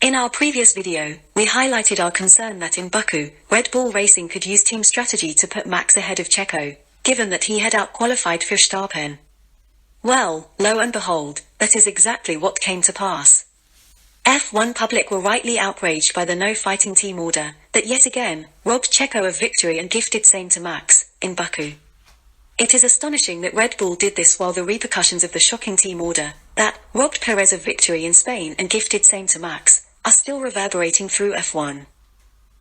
In our previous video, we highlighted our concern that in Baku, Red Bull Racing could use team strategy to put Max ahead of Checo, given that he had out-qualified Verstappen. Well, lo and behold, that is exactly what came to pass. F1 public were rightly outraged by the no-fighting team order, that yet again, robbed Checo of victory and gifted same to Max, in Baku. It is astonishing that Red Bull did this while the repercussions of the shocking team order, that robbed Perez of victory in Spain and gifted same to Max, are still reverberating through F1.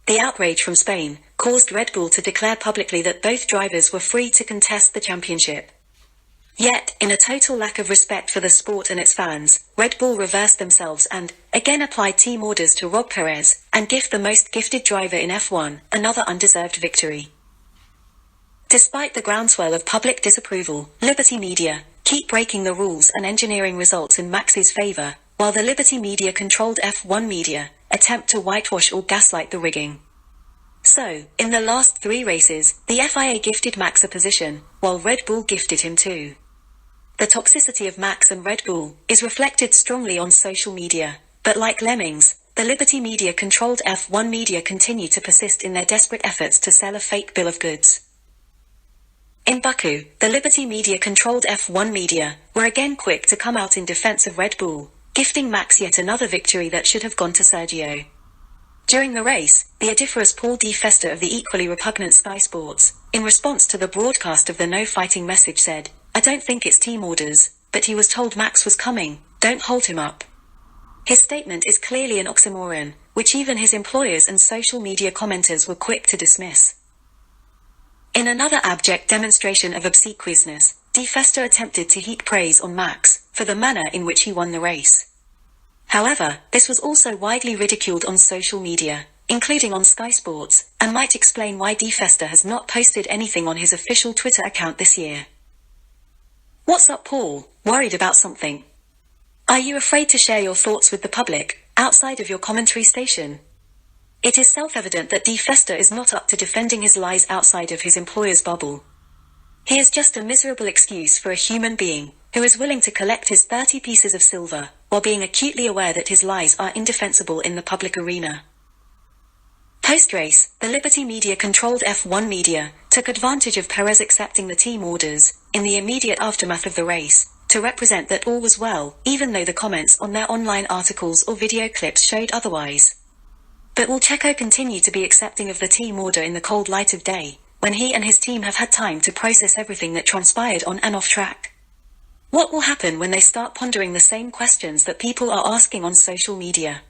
The outrage from Spain caused Red Bull to declare publicly that both drivers were free to contest the championship. Yet, in a total lack of respect for the sport and its fans, Red Bull reversed themselves and, again applied team orders to rob Perez, and gift the most gifted driver in F1, another undeserved victory. Despite the groundswell of public disapproval, Liberty Media keep breaking the rules and engineering results in Max's favour, while the Liberty Media-controlled F1 media attempt to whitewash or gaslight the rigging. So, in the last 3 races, the FIA gifted Max a position, while Red Bull gifted him 2. The toxicity of Max and Red Bull is reflected strongly on social media, but like lemmings, the Liberty Media-controlled F1 media continue to persist in their desperate efforts to sell a fake bill of goods. In Baku, the Liberty Media-controlled F1 media were again quick to come out in defense of Red Bull, gifting Max yet another victory that should have gone to Sergio. During the race, the adiferous Paul D. Festa of the equally repugnant Sky Sports, in response to the broadcast of the no-fighting message said, "I don't think it's team orders, but he was told Max was coming, don't hold him up." His statement is clearly an oxymoron, which even his employers and social media commenters were quick to dismiss. In another abject demonstration of obsequiousness, D. Festa attempted to heap praise on Max for the manner in which he won the race. However, this was also widely ridiculed on social media, including on Sky Sports, and might explain why D. Festa has not posted anything on his official Twitter account this year. What's up, Paul? Worried about something? Are you afraid to share your thoughts with the public, outside of your commentary station? It is self-evident that D. Festa is not up to defending his lies outside of his employer's bubble. He is just a miserable excuse for a human being, who is willing to collect his 30 pieces of silver, while being acutely aware that his lies are indefensible in the public arena. Post-race, the Liberty Media-controlled F1 media took advantage of Perez accepting the team orders, in the immediate aftermath of the race, to represent that all was well, even though the comments on their online articles or video clips showed otherwise. But will Checo continue to be accepting of the team order in the cold light of day, when he and his team have had time to process everything that transpired on and off track? What will happen when they start pondering the same questions that people are asking on social media?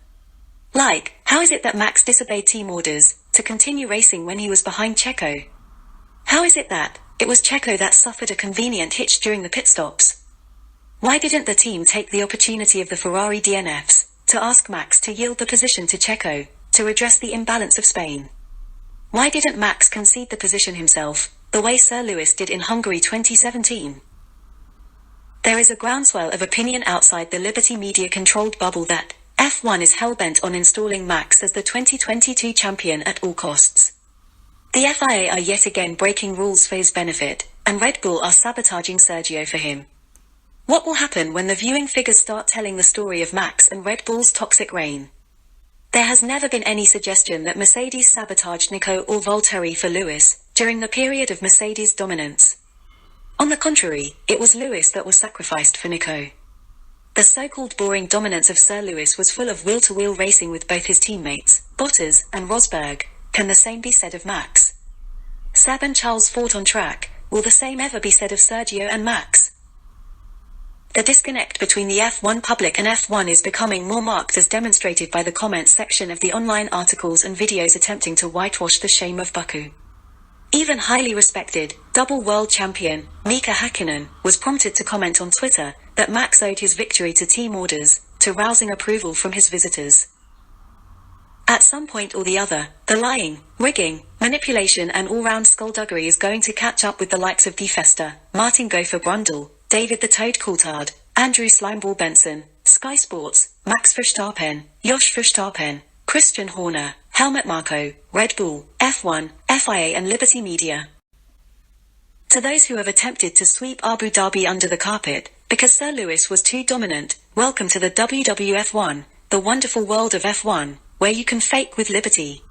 Like, how is it that Max disobeyed team orders to continue racing when he was behind Checo? How is it that it was Checo that suffered a convenient hitch during the pit stops? Why didn't the team take the opportunity of the Ferrari DNFs to ask Max to yield the position to Checo to redress the imbalance of Spain? Why didn't Max concede the position himself, the way Sir Lewis did in Hungary 2017? There is a groundswell of opinion outside the Liberty Media-controlled bubble that F1 is hell-bent on installing Max as the 2022 champion at all costs. The FIA are yet again breaking rules for his benefit, and Red Bull are sabotaging Sergio for him. What will happen when the viewing figures start telling the story of Max and Red Bull's toxic reign? There has never been any suggestion that Mercedes sabotaged Nico or Valtteri for Lewis during the period of Mercedes' dominance. On the contrary, it was Lewis that was sacrificed for Nico. The so-called boring dominance of Sir Lewis was full of wheel-to-wheel racing with both his teammates, Bottas and Rosberg. Can the same be said of Max? Seb and Charles fought on track. Will the same ever be said of Sergio and Max? The disconnect between the F1 public and F1 is becoming more marked, as demonstrated by the comments section of the online articles and videos attempting to whitewash the shame of Baku. Even highly respected, double world champion, Mika Hakkinen, was prompted to comment on Twitter that Max owed his victory to team orders, to rousing approval from his visitors. At some point or the other, the lying, rigging, manipulation and all-round skullduggery is going to catch up with the likes of D. Festa, Martin Gopher Brundle, David the Toad Coulthard, Andrew Slimeball Benson, Sky Sports, Max Verstappen, Josh Verstappen, Christian Horner, Helmut Marko, Red Bull, F1, FIA and Liberty Media. To those who have attempted to sweep Abu Dhabi under the carpet, because Sir Lewis was too dominant, welcome to the WWF1, the wonderful world of F1, where you can fake with liberty.